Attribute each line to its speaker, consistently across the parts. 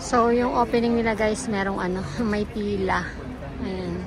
Speaker 1: So, yung opening nila guys, merong ano, may pila. Ayan.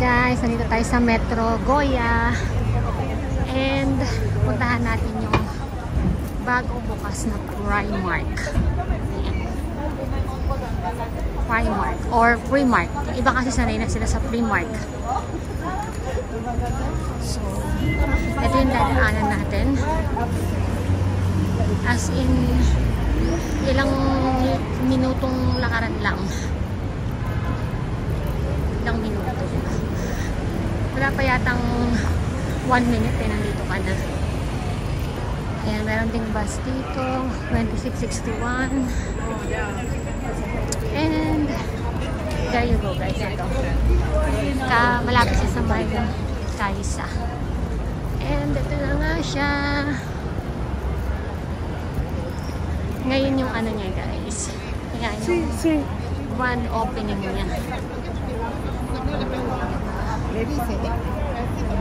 Speaker 1: Guys, nandito tayo sa Metro Goya and puntahan natin yung bagong bukas na Primark. Primark or Primark. Iba kasi sanay na sila sa Primark. So, ito yung dadaanan natin. As in, ilang minutong lakaran lang. Ilang minuto. Wala pa yatang 1 minute eh, nandito ka na. Ayan, meron ding bus dito, 2661. And there you go guys, ito. Malapit siya sa may Kaisa. And ito na nga siya. Ngayon yung ano niya guys. Ayan, yung grand opening niya.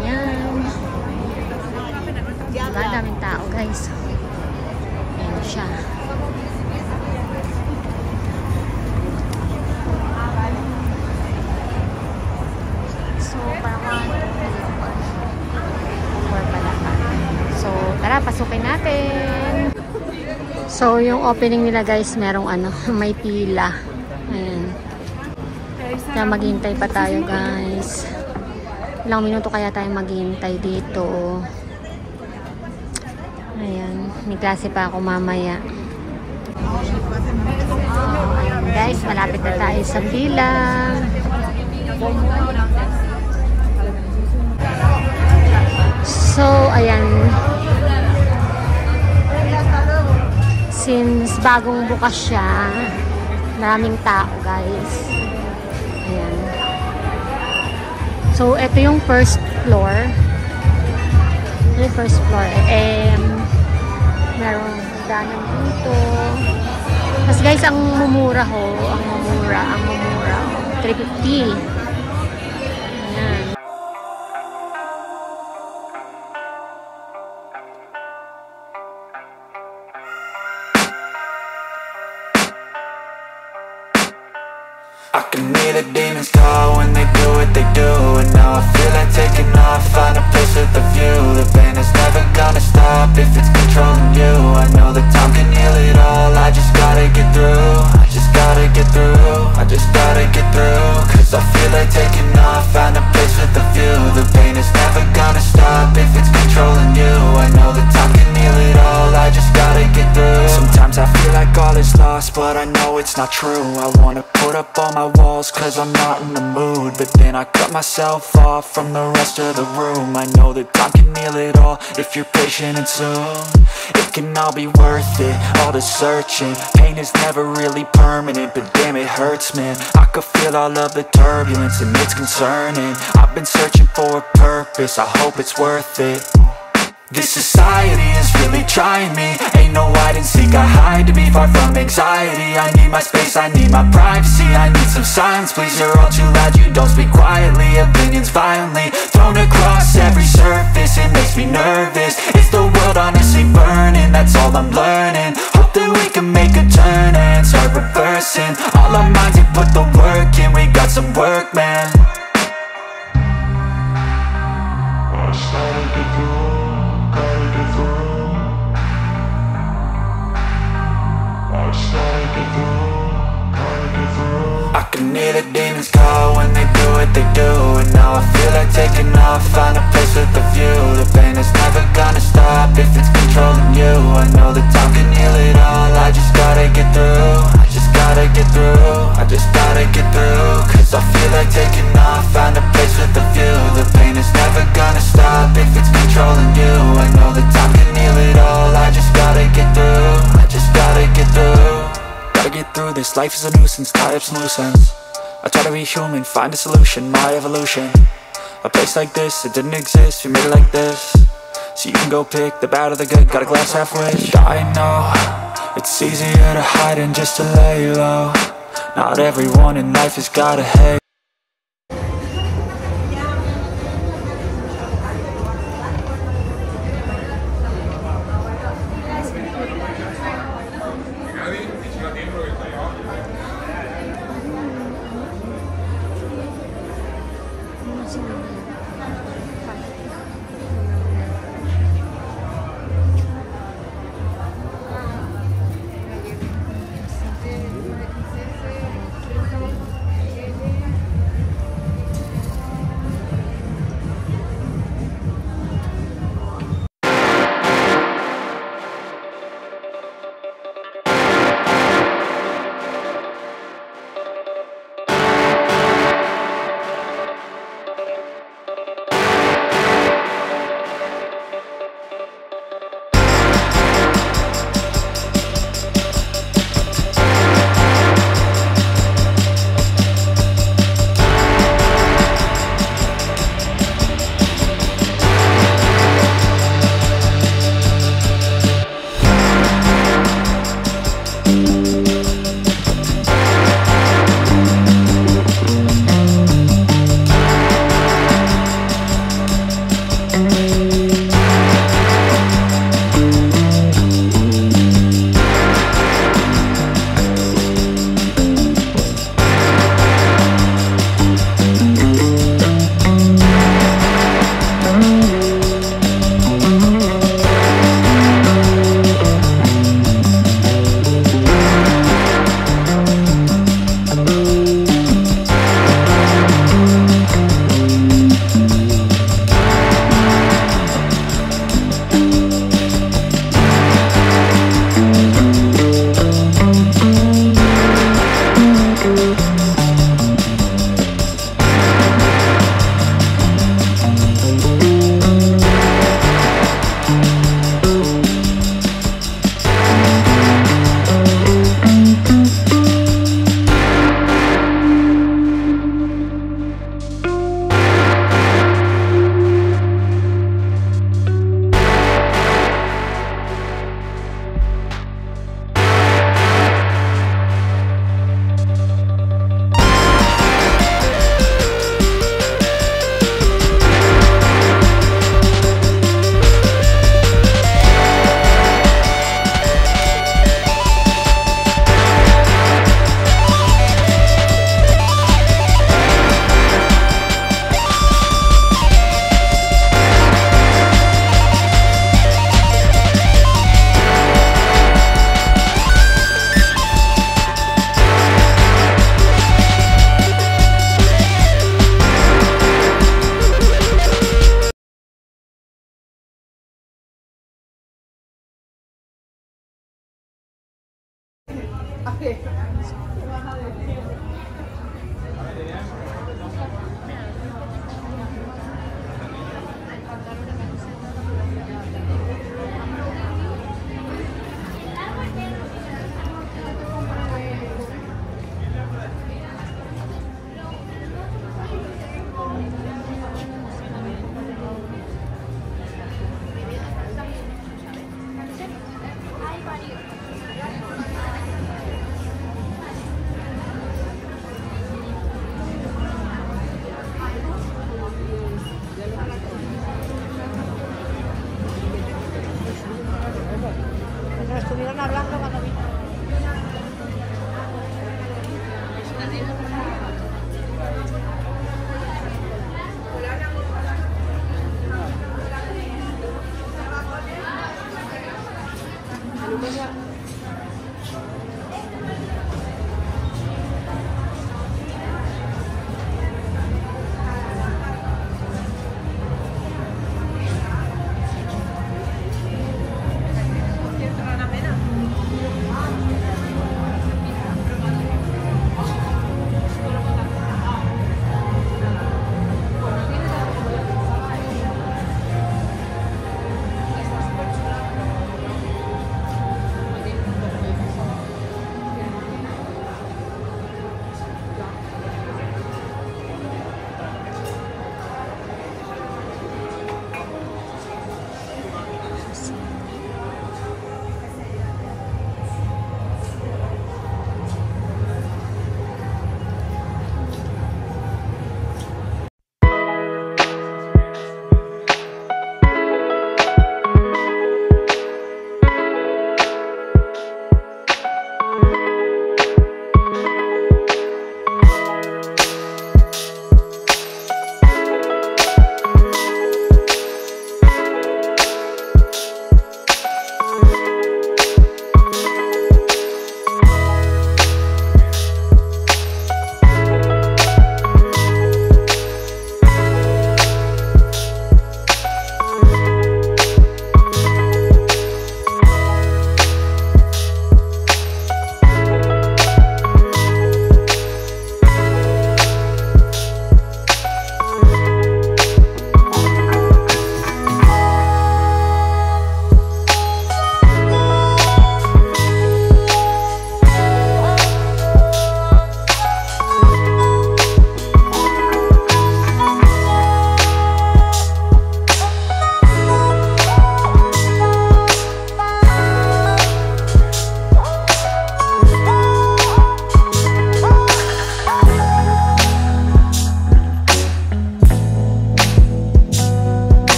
Speaker 1: Ayan. Diba, daming tao guys. Ayan siya. So, parang so, tara, pasukin natin. So, yung opening nila guys, merong ano, may pila. Ayan. Kaya maghintay pa tayo guys. Ilang minuto kaya tayo maghintay dito. Ayan, may klase pa ako mamaya. Ayan guys, malapit na tayo sa pila. So, ayan. Since bagong bukas siya, maraming tao guys. Ayan. So, ito yung first floor. Yung first floor. Meron danan dito. Tapos guys, ang mumura ho. Ang mumura. 350. Ayan.
Speaker 2: I can hear the demons call when they do what they do. And now I feel like taking off, find a place with a view. The pain is never gonna stop if it's controlling you. I know that time can heal it all, I just gotta get through. I just gotta get through, I just gotta get through. Cause I feel like taking off, find a place with a view. The pain is never gonna stop if it's controlling you. I know that time can heal it all, I just gotta get through. Sometimes I feel like all is lost, but I know it's not true. I wanna put up all my walls cause I'm not in the mood, but then I cut myself off from the rest of the room. I know that time can heal it all if you're patient and soon it can all be worth it, all the searching. Pain is never really permanent, but damn it hurts man. I could feel all of the turbulence and it's concerning. I've been searching for a purpose, I hope it's worth it. This society is really trying me. Ain't no hide and seek, I hide to be far from anxiety. I need my space, I need my privacy. I need some silence, please, you're all too loud. You don't speak quietly, opinions violently thrown across every surface. It makes me nervous, it's the world honestly burning. That's all I'm learning, hope that we can make a turn and start reversing. All our minds and put the work in, we got some work, man. I started to do. I I can hear the demons call when they do what they do. And now I feel like taking off, find a place with a view. The pain is never gonna stop if it's controlling you. I know that time can heal it all, I just gotta get through. I just gotta get through, I just gotta get through. Cause I feel like taking off, find a place with a view. The pain is never gonna stop if it's controlling you. I know that time can heal it all, I just gotta get through. I just gotta get through. Gotta get through this, life is a nuisance, tie up some loose ends. I try to be human, find a solution, my evolution. A place like this, it didn't exist, we made it like this. So you can go pick the bad or the good, got a glass half wish. I know, it's easier to hide than just to lay low. Not everyone in life has got a hate.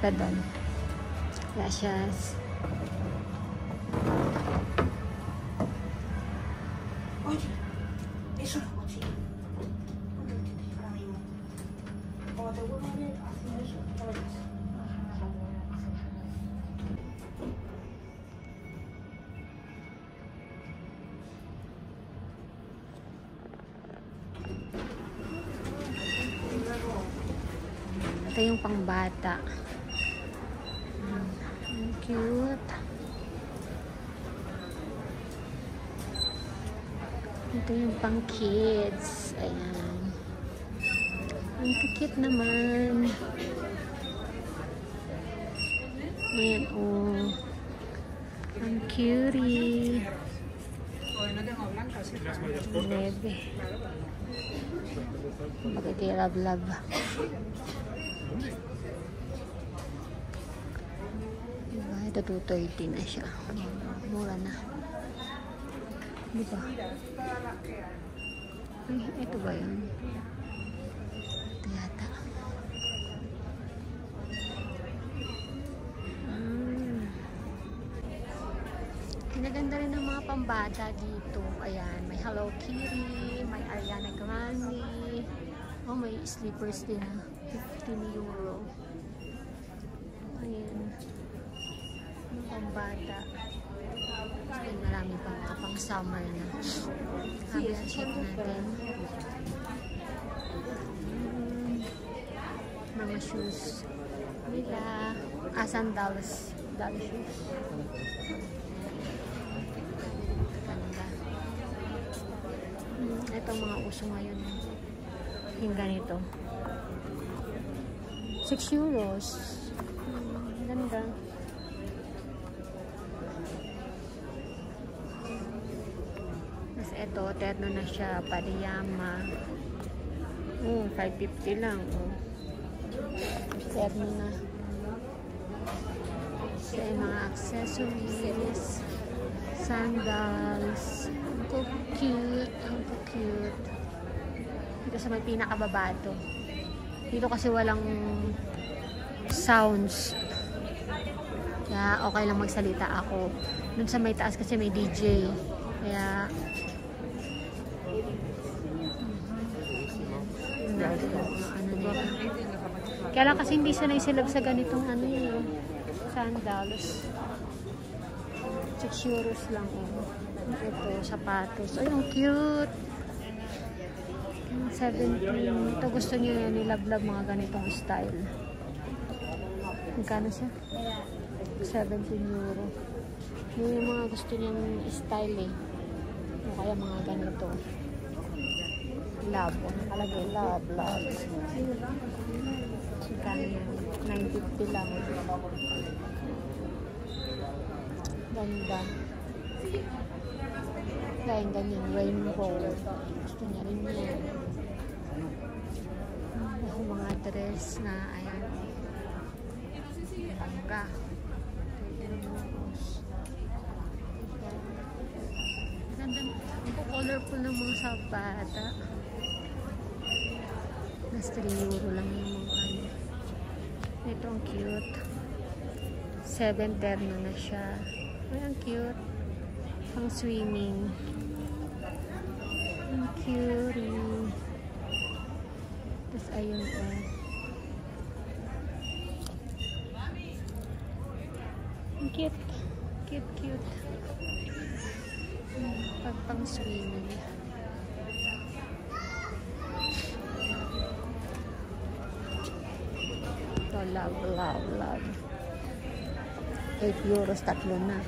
Speaker 1: Perdón. Gracias.
Speaker 3: Oye, eso no es cochino. Ahora mismo. Cuando te vuelvo a ver haciendo eso, ya verás.
Speaker 1: Ito yung pangbata. Ang cute. Ito yung pang kids. Ayan. Ang cute naman. Ayan, oh. Ang cutie. Lebe. Bakit yung love-love? Diba? Ito 230 na siya. Mura na. Diba? Ay, ito ba yun? Ito yata. Kinaganda rin ng mga pambata dito. Ayan, may Hello Kitty, may Ariana Grande. Oh, may slippers din na. 15 euro. Ayan. Mga pambata. Ayan, marami pa mga pang summer na. Ayan, check natin. Mga shoes nila. Sandals. Sandal shoes. Ganda. Ito mga uso ngayon. Yung ganito. 6 euros. Ganda. Tapos ito, terno na siya. Pariyama. 550 lang. Terno na. Kasi mga accessories. Sandals. Ang cute. Ang cute. Dito sa may pinakababa to. Dito kasi walang sounds. Kaya okay lang magsalita ako. Dun sa may taas kasi may DJ. Kaya ano nila. Kaya lang kasi hindi sanay sila sa ganitong ano yun. Sandals. 6 euros lang. Ito, sapatos. Ay, ang cute. 17. Ito gusto niyo nilab-lab mga ganitong style. Magkano siya? 17 euro. Yun yung mga gusto niyang style eh. O kaya mga ganito. Love. Nakalagay love. Magkano yan? 950 lang. Ganda. Kaya ganyan. Rainbow. Gusto niya rin yan. Mga dress na ayan. Bangga. Ganda. Ang colorful ng mga sapata. Nas 3 euro lang yung mga ano. Ito ang cute. 7 terno na siya. Ay, ang cute. Pang swimming. Ang cute. Tapos ayun oh. Ang cute. Cute. Pag pang swimming. Ito, love. 8 euros, tatlo na.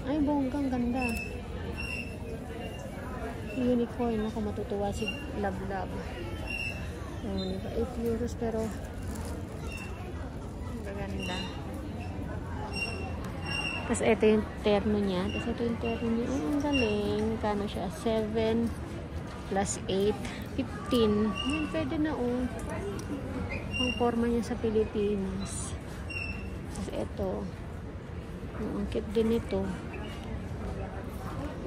Speaker 1: Ay, bonggang ganda. Unicorn. Ako matutuwa si Love. Diba? 8 euros pero ganda. Tapos ito yung terno niya. Tapos ito yung terno niya. Oh, ang galing. Kano siya? 7 plus 8. 15. Yan, pwede na oh. Ang forma niya sa Pilipinas. Tapos ito. Ang cute din ito.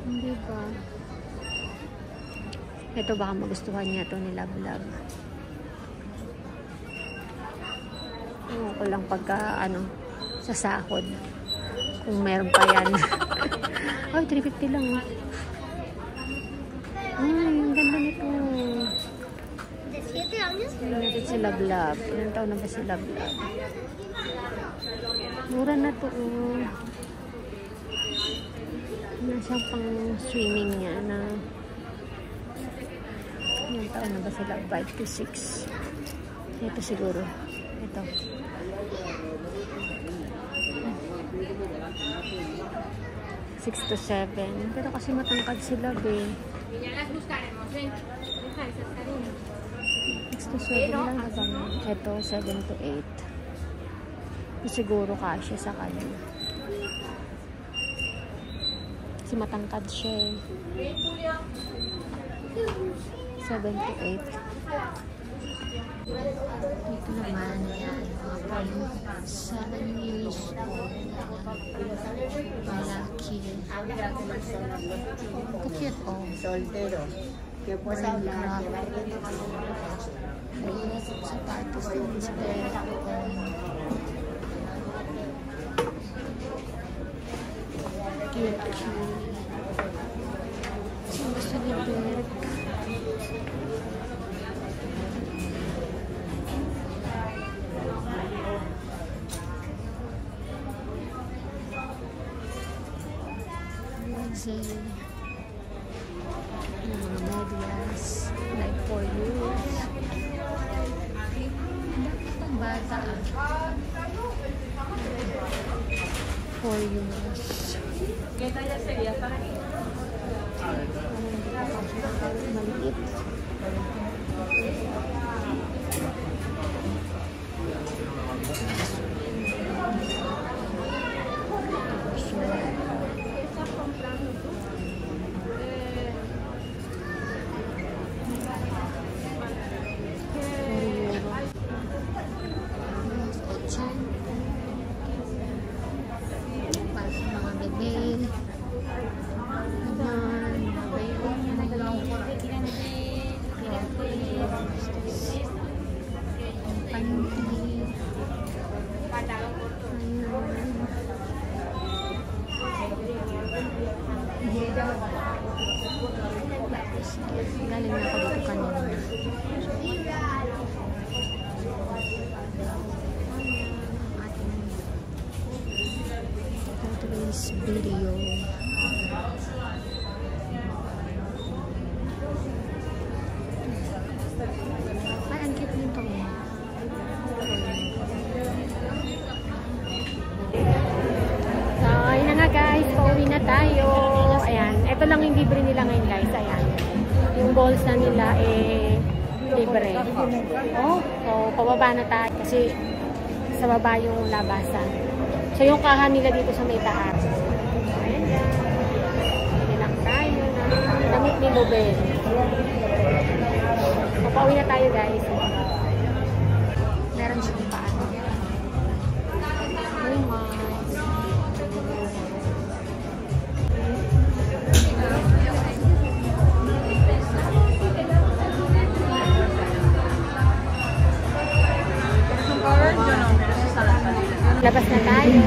Speaker 1: Hindi ba? Ito baka magustuhan niya ito ni Love. Ewan ko lang pagka, sa sahod. Kung meron pa yan. Ay, 350 lang. Ay, ang ganda nito. Tingnan natin si Lablab. Ilang taon na ba si Lablab? Mura na to. Nasa pang swimming niya na ilang taon na ba sila? 5 to 6. Ito siguro. Ito. 6 to 7. Pero kasi matangkad sila, be. 6 to 7 lang na ganun. Ito, 7 to 8. Siguro kasya sa kanya. Kasi matangkad siya eh. 7 to 8. Dito naman, yan. 7 years old. Malaki. Kukit, oh. Soltero. Sapatos din sila. Cute. Saan gusto ni Dirk? Yung mga medyas, like 4 years. Ang bata 4 years. Maliit. Galing na ako dito kanina. Today's video. Ay, ang cute nito. So, ayun na nga guys. Pauwi na tayo. Ayan. Ito lang yung libre nila ngayon guys. Ayan. Yung balls na nila libre. Oh, so pababa na tayo kasi sa baba yung labasan. So yung kahan nila dito sa may taas. Ayan yan. Nilang tayo na damit ni Lubel. So pauwi na tayo guys. Meron siyang paano. Oh my. Labas na tayo.